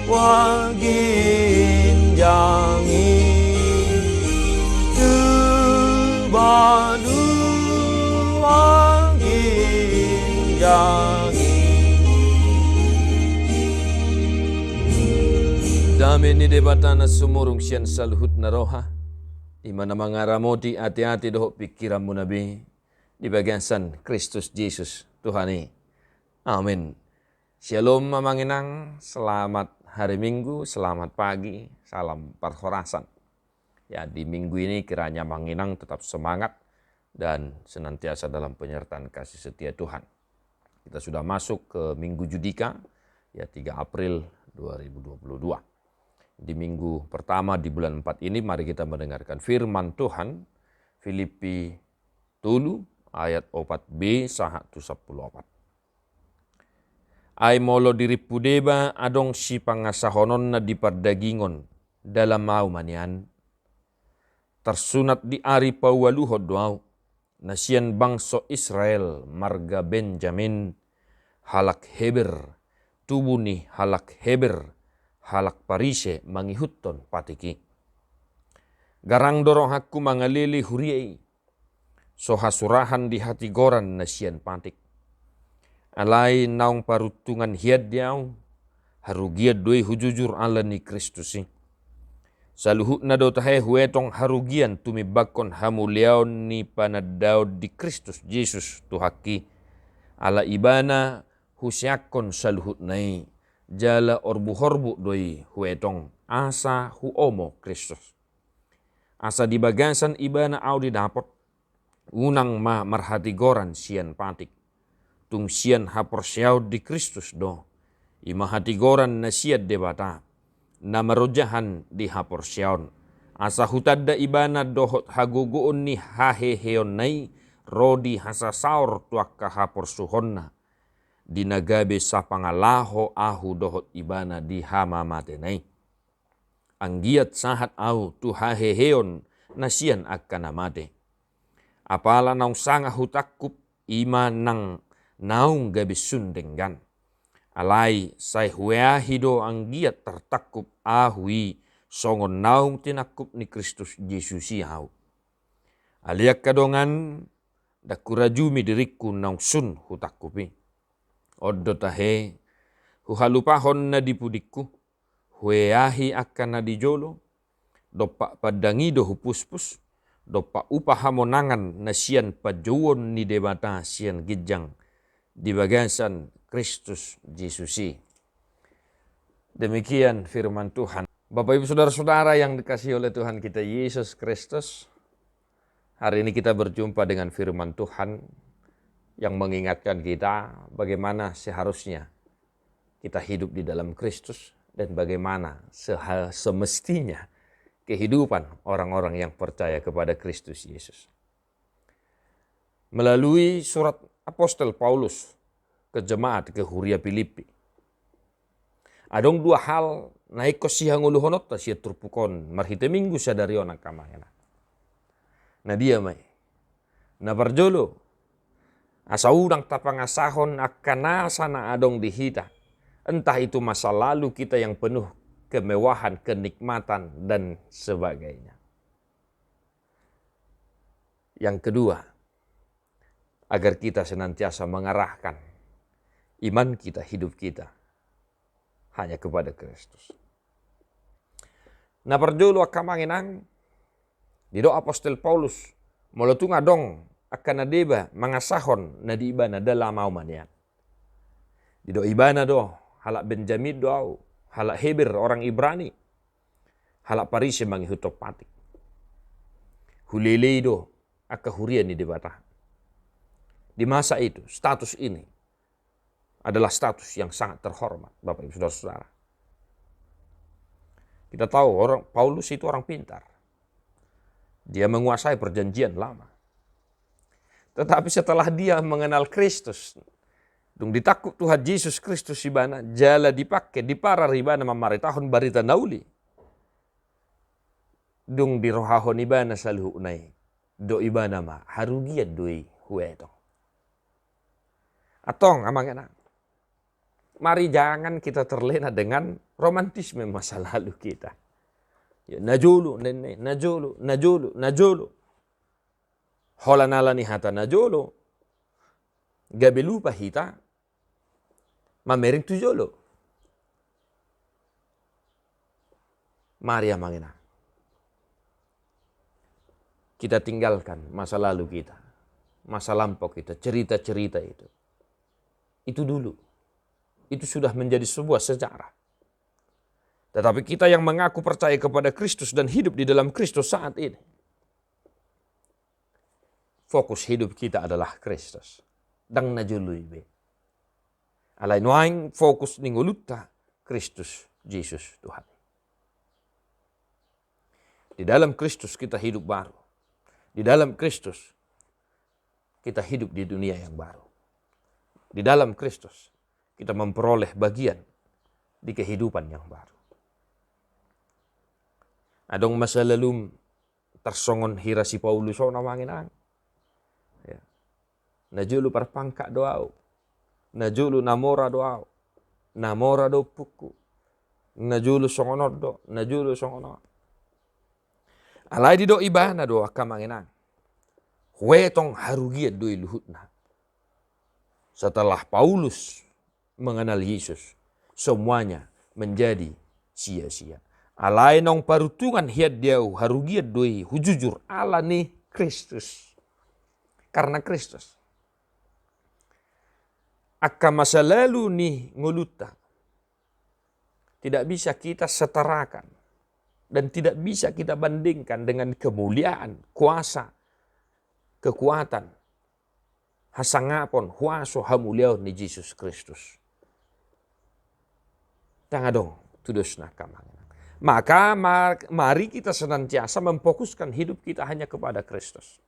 waginjangi tebanu waginjangi dami ni debatana sumurung sian saluhut naroha di mana mangaramoti hati-hati doh pikiranmu nabi di bagian san Kristus Yesus Tuhani. Amin. Shalom mamanginang, selamat hari Minggu, selamat pagi, salam perhorasan. Ya, di minggu ini kiranya manginang tetap semangat dan senantiasa dalam penyertaan kasih setia Tuhan. Kita sudah masuk ke Minggu Judika, ya 3 April 2022. Di minggu pertama di bulan 4 ini mari kita mendengarkan firman Tuhan Filipi 3 ayat 4b sahat 14. Ai molo diripu deba adong si pangasahonon na di pardagingon dalam mau manian. Tersunat di ari pawaluhod doau nasian bangso Israel marga Benjamin halak Heber tubuni halak Heber halak Parise mangihutton patiki. Garang dorong hakku mangalili huriai. Sohasurahan di hati goran nasian patik. Alai naung parutungan hiad diau. Harugiad doi hujujur ala ni Kristusi. Saluhut na do tahe huetong harugian tumibakon hamuliaon ni panadaud di Kristus Yesus tuhaki. Ala ibana husyakon saluhut nai. Jala orbu-horbu doi huetong asa huomo Kristus. Asa di bagasan ibana au di dapot. Unang ma marhati goran sian patik. Tung sian hapor siaw di Kristus do. Ima hati goran na siad debata. Na marojahan di hapor siawn. Asa hutadda ibana dohot haguguun ni haheheon nai. Rodi hasa saur tuak hapor suhonna. Dinagabe sa pangalaho ahu dohot ibana di hama matenai. Anggiat sahat au tu haheheon nasian akan amate. Apala naung sanga hutakup ima nang naung gabe sundenggan. Alai sai hueahido anggiat tertakup ahui songon naung tinakup ni Kristus Yesus hau. Aliak kadongan dakurajumi diriku naung sun hutakupi. Odo tahe, huhalupahon na dipudikku, hueahi akan na dijolo, dopak padangido hupuspus, dopak upahamonangan na sian pajuon ni debata sian gijang, di bagasan Kristus Yesusi. Demikian firman Tuhan. Bapak Ibu Saudara-saudara yang dikasihi oleh Tuhan kita Yesus Kristus, hari ini kita berjumpa dengan firman Tuhan, yang mengingatkan kita bagaimana seharusnya kita hidup di dalam Kristus dan bagaimana semestinya kehidupan orang-orang yang percaya kepada Kristus Yesus. Melalui surat Apostel Paulus ke jemaat ke Huria Filipi. Adong 2 hal naik kosihang uluhonot ta siya turpukon marhite minggu sadari onak kamangena. Na dia may na barjolo asa udang tapangasahon akan nasa na adong dihita. Entah itu masa lalu kita yang penuh kemewahan, kenikmatan, dan sebagainya. Yang kedua, agar kita senantiasa mengarahkan iman kita, hidup kita hanya kepada Kristus. Nah perjolo akamanginang, di doa Apostel Paulus, molotung adong akan nadeba mangasahon na di ibana dalam mau manian. Di do ibana do halak Benjamin do halak Heber orang Ibrani halak Parise mangihutok patik. Hulele do akahurian ni debata. Di masa itu status ini adalah status yang sangat terhormat Bapak Ibu Saudara-saudara. Kita tahu orang Paulus itu orang pintar. Dia menguasai perjanjian lama. Tetapi setelah dia mengenal Kristus, dung ditakut Tuhan Yesus Kristus ibana, jala dipakai, diparar ibana mamari tahun barita nauli. Dung dirohahon ibana saluhu nai, do ibana ma harugian doi huetong. Atong amang enak. mari jangan kita terlena dengan romantisme masa lalu kita. Ya, najulu, nenek, najulu. Hola nala ni hata najulu. Gabe lupa hita, mamering tujolo. Mari amangina. Kita tinggalkan masa lalu kita. Masa lampau kita, cerita-cerita itu. Itu dulu. Itu sudah menjadi sebuah sejarah. Tetapi kita yang mengaku percaya kepada Kristus dan hidup di dalam Kristus saat ini. Fokus hidup kita adalah Kristus. Dang najului be. Alai nuaing fokus ningolutta Kristus Yesus Tuhan. Di dalam Kristus kita hidup baru. Di dalam Kristus kita hidup di dunia yang baru. Di dalam Kristus kita memperoleh bagian di kehidupan yang baru. Adong masa lalu tersongon hira si Paulus o namangin ang. Ya. Najulu parpangka doao. Najulu namora doao. Namora do puku. Najulu songonor do. Najulu songonor. Alai di do ibana do akamanginang. Huetong harugiat do iluhutna. Setelah Paulus mengenal Yesus, semuanya menjadi sia-sia. Alai nong parutungan hiat dia harugiat doi hujujur ala nih Kristus. Karena Kristus. Akka masa lalu nih nguluta. Tidak bisa kita setarakan. Dan tidak bisa kita bandingkan dengan kemuliaan, kuasa, kekuatan, hasangapon, huaso hamuliau ni Yesus Kristus. Jangan dong, tudus nakamang. Maka mari kita senantiasa memfokuskan hidup kita hanya kepada Kristus.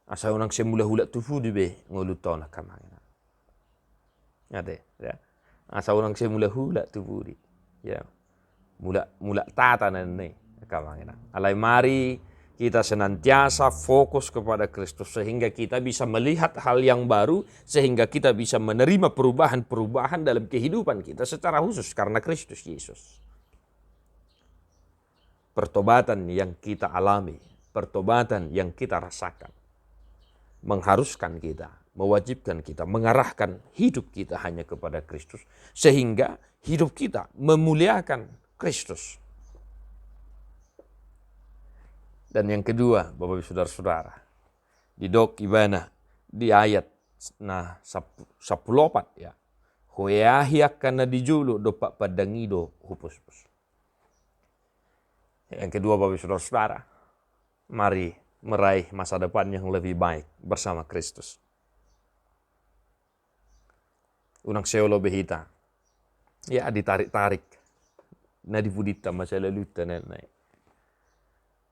Asa unang semula hula tufu di be ngolutau nakamang. Ade, ya. Asa unang semula hula tufu di. Ya. Mula tata nene kamangina. Alai mari kita senantiasa fokus kepada Kristus sehingga kita bisa melihat hal yang baru, sehingga kita bisa menerima perubahan-perubahan dalam kehidupan kita secara khusus karena Kristus Yesus. Pertobatan yang kita alami, pertobatan yang kita rasakan mengharuskan kita, mewajibkan kita, mengarahkan hidup kita hanya kepada Kristus sehingga hidup kita memuliakan Kristus. Dan yang kedua, Bapak Ibu Saudara-saudara, di dok ibana di ayat 14 ya. Hoyahiak kana dijulu dopak padangido hupus-pus. Yang kedua, Bapak Ibu Saudara-saudara, mari meraih masa depan yang lebih baik bersama Kristus. Unang seolo behita. Ya ditarik-tarik. Na dipudita masa lalu tanay.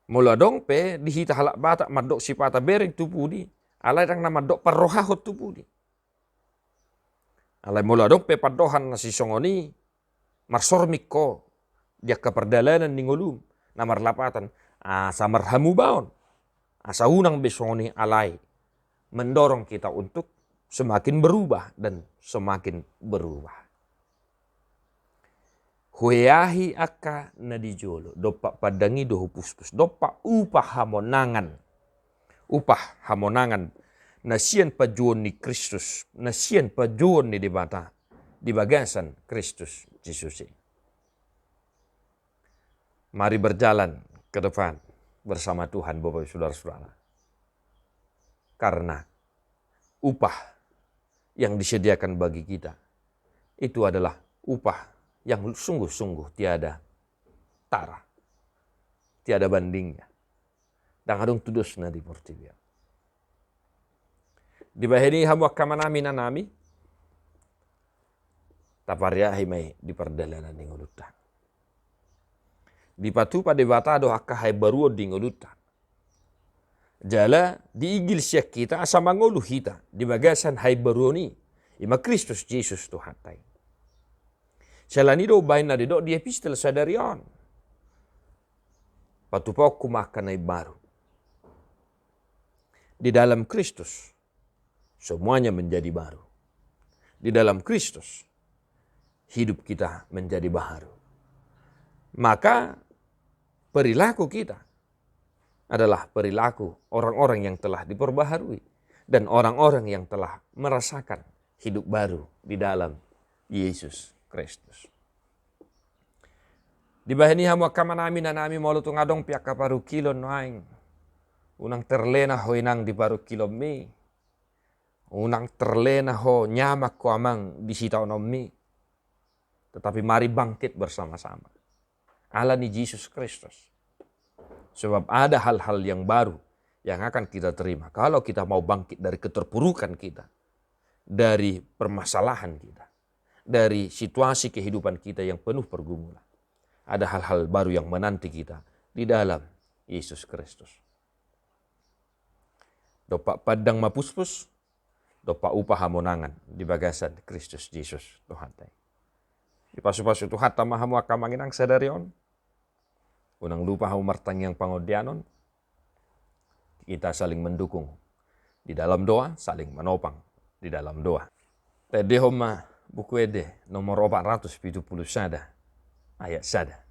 Mula dong pe dihita halak batak madok sipata bereng tupudi. Alay rang na madok parrohahot tupudi. Alay mula dong pe padohan na si songoni marsormik ko. Dia keperdalanan ningolum na marlapatan. Asa marhamu baon. Asa unang besongoni alay. Mendorong kita untuk semakin berubah dan semakin berubah. Huyahi aka nadijolo. Dopak padangi do hupus-pus. Dopak upah hamonangan. Upah hamonangan. Nasian pajuon ni Kristus. Nasian pajuon ni dibata. Di bagasan Kristus Yesus. Mari berjalan ke depan bersama Tuhan Bapak Ibu Saudara-saudara. Karena upah yang disediakan bagi kita itu adalah upah yang sungguh-sungguh tiada tara, tiada bandingnya. Dan adong tudus na di portibia. Di bahini hamu kamanami nanami, tapariahi may di perdalanan ng ulutan. Di patu pada batado akahay baruo ding ulutan. Jala diigil siya kita asa mangulu hita di bagasan hay baruo ni ima Kristus Jesus Tuhan tay. Salanido bahin na dido di epistel sadarion. Patupok kumakan ay baru. Di dalam Kristus semuanya menjadi baru. Di di dalam Kristus, hidup kita menjadi baharu. Maka perilaku kita adalah perilaku orang-orang yang telah diperbaharui dan orang-orang yang telah merasakan hidup baru di dalam Yesus Kristus. Di bahani hamu kamanami na nami molo tu ngadong pihak kaparu kilon noaing. Unang terlena ho inang di paru kilon mi. Unang terlena ho nyamak ko amang di sitaw nom mi. Tetapi mari bangkit bersama-sama. Allah ni Yesus Kristus. Sebab ada hal-hal yang baru yang akan kita terima. Kalau kita mau bangkit dari keterpurukan kita. Dari permasalahan kita. Dari situasi kehidupan kita yang penuh pergumulan. Ada hal-hal baru yang menanti kita di dalam Yesus Kristus. Dopak padang mapuspus, dopak upah hamonangan di bagasan Kristus Yesus Tuhan. Di pasu-pasu Tuhan tamahamu akamanginang sadarion. Unang lupa hamu martang yang pangodianon. Kita saling mendukung di dalam doa, saling menopang di dalam doa. Tedehoma buku ede nomor 470 sada. Ayat sada.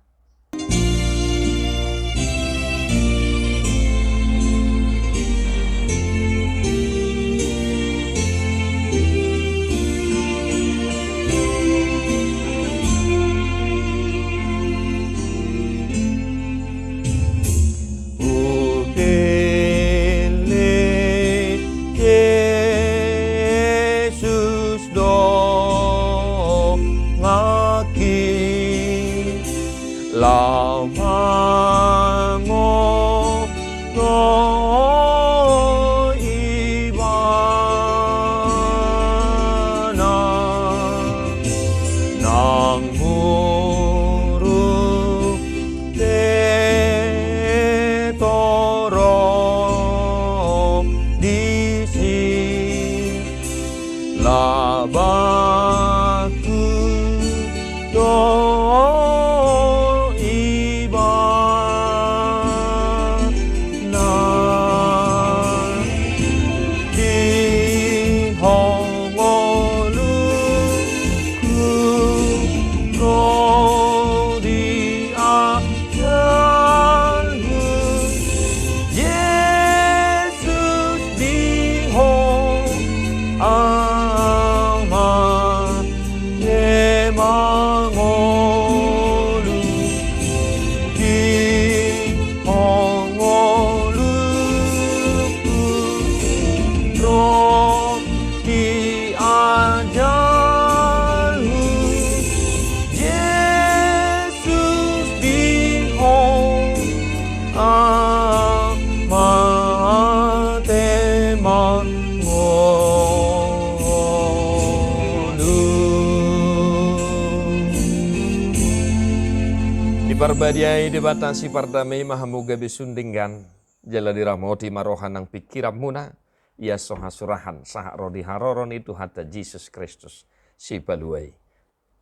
Badiai dibatasi pardamai mahamuga bisundinggan jala diramoti marohan ng pikiram muna ia sohasurahan sahak rodi haroron itu hatta Jesus Kristus si paluay.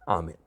Amin.